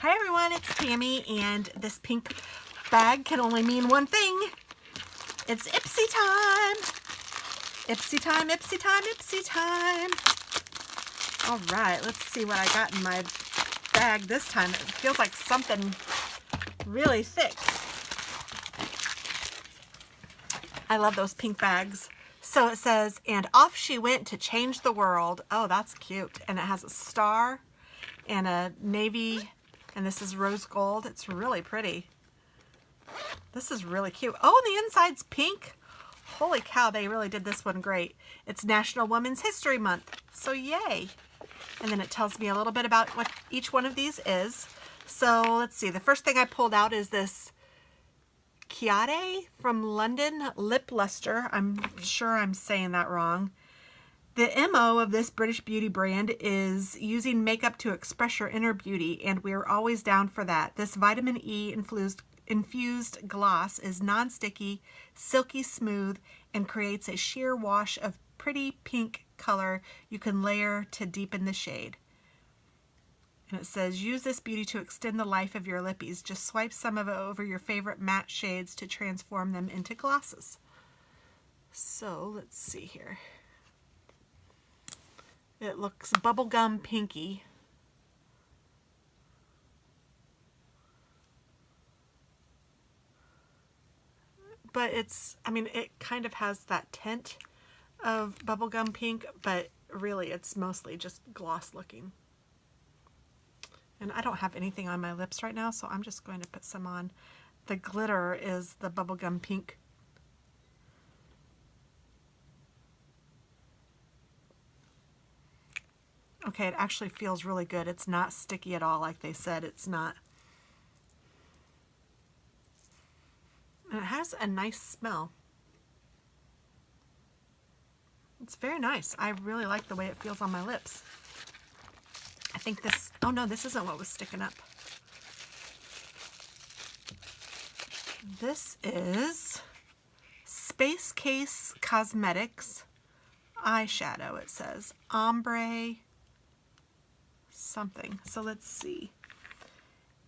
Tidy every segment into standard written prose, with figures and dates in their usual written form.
Hi everyone, it's Tammy, and this pink bag can only mean one thing. It's Ipsy time! Ipsy time, Ipsy time, Ipsy time! Alright, let's see what I got in my bag this time. It feels like something really thick. I love those pink bags. So it says, and off she went to change the world. Oh, that's cute. And it has a star and a navy, and this is rose gold. It's really pretty. This is really cute. Oh, and the inside's pink. Holy cow, they really did this one great. It's National Women's History Month, so yay. And then it tells me a little bit about what each one of these is. So let's see, the first thing I pulled out is this Chiade from London, Lip Leicester. I'm sure I'm saying that wrong. The MO of this British beauty brand is using makeup to express your inner beauty, and we're always down for that. This vitamin E infused gloss is non-sticky, silky smooth, and creates a sheer wash of pretty pink color you can layer to deepen the shade. And it says, use this beauty to extend the life of your lippies. Just swipe some of it over your favorite matte shades to transform them into glosses. So let's see here. It looks bubblegum pinky. But it's, I mean, it kind of has that tint of bubblegum pink, but really it's mostly just gloss looking. And I don't have anything on my lips right now, so I'm just going to put some on. The glitter is the bubblegum pink. Okay, it actually feels really good. It's not sticky at all like they said it's not. And it has a nice smell. It's very nice. I really like the way it feels on my lips. I think this, oh no, this isn't what was sticking up. This is Space Case Cosmetics eyeshadow, it says. Ombre something. So let's see.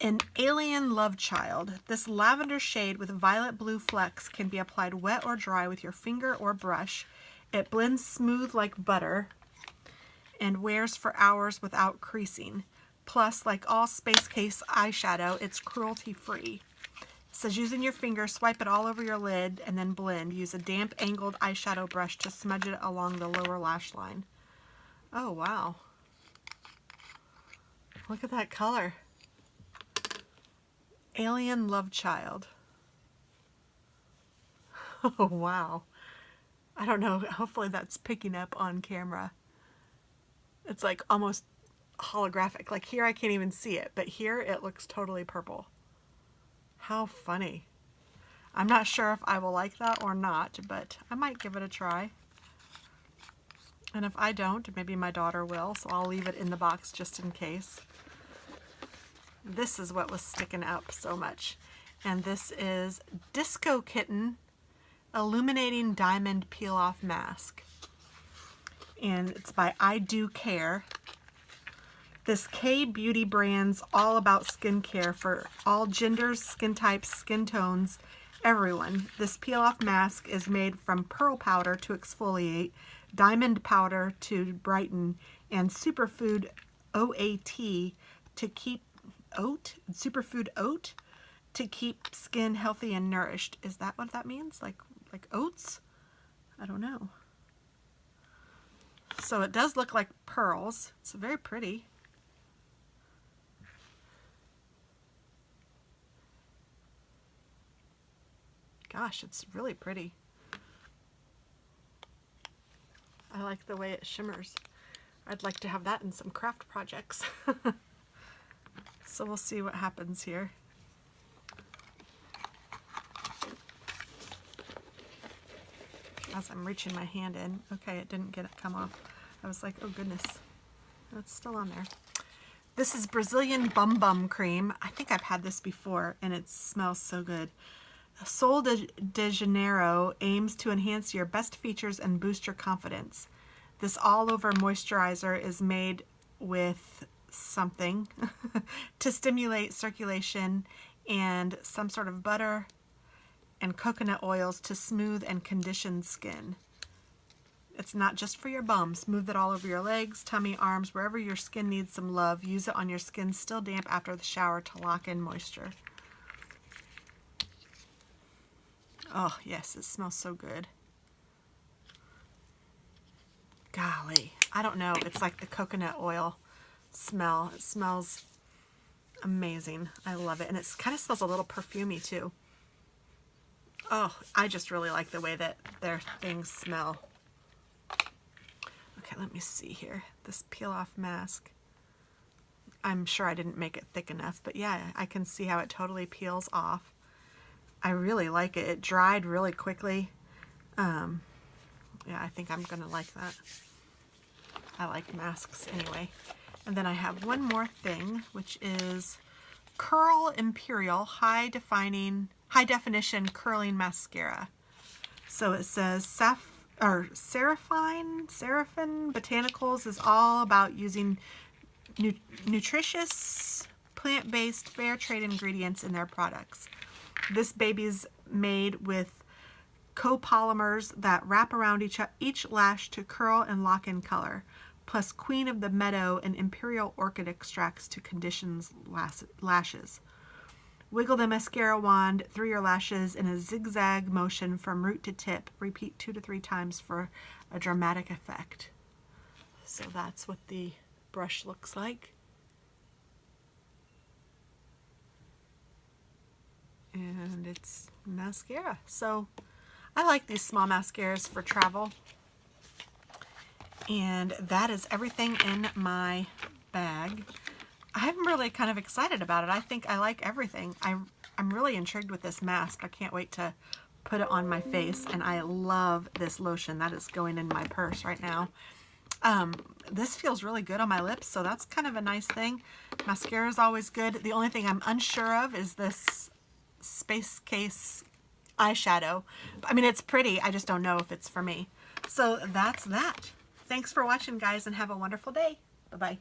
An Alien Love Child. This lavender shade with violet blue flecks can be applied wet or dry with your finger or brush. It blends smooth like butter and wears for hours without creasing. Plus, like all Space Case eyeshadow, it's cruelty-free. It says using your finger, swipe it all over your lid and then blend. Use a damp angled eyeshadow brush to smudge it along the lower lash line. Oh, wow. Look at that color. Alien Love Child. Oh, wow. I don't know. Hopefully that's picking up on camera. It's like almost holographic. Like here I can't even see it, but here it looks totally purple. How funny. I'm not sure if I will like that or not, but I might give it a try. And if I don't, maybe my daughter will, so I'll leave it in the box just in case. This is what was sticking up so much. And this is Disco Kitten Illuminating Diamond Peel-Off Mask. And it's by I Do Care. This K-Beauty brand's all about skincare for all genders, skin types, skin tones, everyone. This peel-off mask is made from pearl powder to exfoliate, diamond powder to brighten, and superfood OAT to keep superfood oat to keep skin healthy and nourished. Is that what that means? Like oats? I don't know. So it does look like pearls. It's very pretty. Gosh, it's really pretty. I like the way it shimmers. I'd like to have that in some craft projects. So we'll see what happens here. As I'm reaching my hand in. Okay, it didn't come off. I was like, oh goodness. It's still on there. This is Brazilian Bum Bum Cream. I think I've had this before and it smells so good. Sol de Janeiro aims to enhance your best features and boost your confidence. This all-over moisturizer is made with something to stimulate circulation, and some sort of butter and coconut oils to smooth and condition skin. It's not just for your bum. Smooth it all over your legs, tummy, arms, wherever your skin needs some love. Use it on your skin still damp after the shower to lock in moisture. Oh, yes, it smells so good. Golly, I don't know. It's like the coconut oil smell. It smells amazing. I love it. And it kind of smells a little perfumey too. Oh, I just really like the way that their things smell. Okay, let me see here. This peel off mask. I'm sure I didn't make it thick enough, but yeah, I can see how it totally peels off. I really like it. It dried really quickly. Yeah, I think I'm gonna like that. I like masks anyway. And then I have one more thing, which is Curl Imperial High Definition Curling Mascara. So it says Seraphine Botanicals is all about using nutritious, plant-based, fair trade ingredients in their products. This baby's made with copolymers that wrap around each lash to curl and lock in color, plus Queen of the Meadow and Imperial orchid extracts to condition lashes. Wiggle the mascara wand through your lashes in a zigzag motion from root to tip. Repeat 2 to 3 times for a dramatic effect. So that's what the brush looks like. And it's mascara. So I like these small mascaras for travel. And that is everything in my bag. I'm really kind of excited about it. I think I like everything. I'm really intrigued with this mask. I can't wait to put it on my face. And I love this lotion. That is going in my purse right now. This feels really good on my lips, so that's kind of a nice thing. Mascara is always good. The only thing I'm unsure of is this Space Case eyeshadow. I mean, it's pretty. I just don't know if it's for me. So that's that. Thanks for watching, guys, and have a wonderful day. Bye-bye.